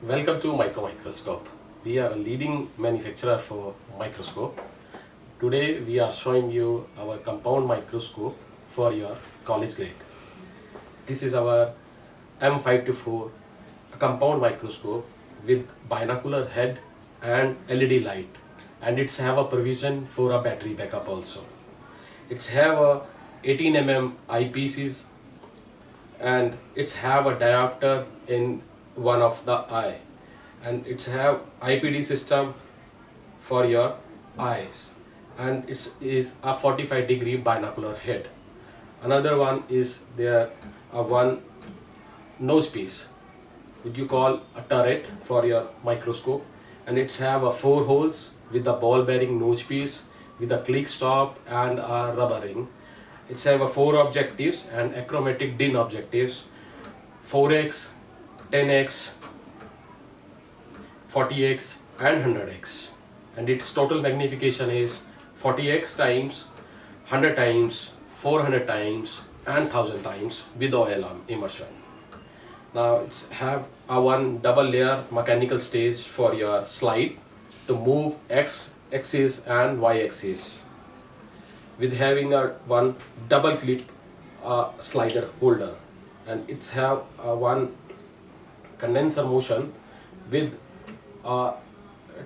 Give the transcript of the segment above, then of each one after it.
Welcome to Microscope. We are a leading manufacturer for microscope. Today we are showing you our compound microscope for your college grade. This is our M524, a compound microscope with binocular head and LED light, and it's have a provision for a battery backup also. It's have a 18 mm eyepieces, and it's have a diopter in one of the eye, and it's have IPD system for your eyes, and it is a 45-degree binocular head. Another one is there a one nose piece, which you call a turret for your microscope, and it's have a 4 holes with a ball bearing nose piece with a click stop and a rubber ring. It's have a 4 objectives and achromatic din objectives, 4x, 10x, 40x and 100x, and its total magnification is 40x times, 100 times, 400 times and 1000 times with oil immersion. Now it's have a one double layer mechanical stage for your slide to move x axis and y axis, with having a one double clip slider holder, and it's have a one condenser motion with a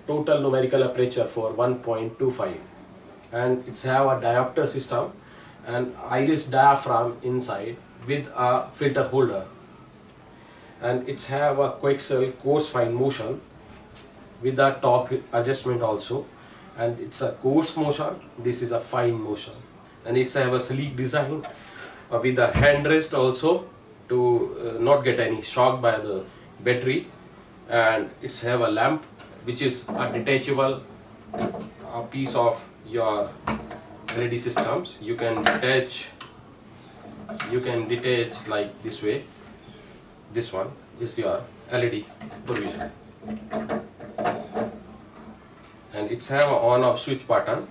total numerical aperture for 1.25, and it's have a diopter system and iris diaphragm inside with a filter holder, and it's have a coaxial coarse fine motion with a torque adjustment also, and it's a coarse motion, this is a fine motion, and it's have a sleek design with a handrest also to not get any shock by the battery, and it's have a lamp which is a detachable piece of your LED systems. You can detach like this way. This one is your LED provision, and it's have a on off switch button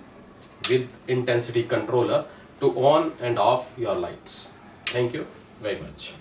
with intensity controller to on and off your lights. Thank you very much.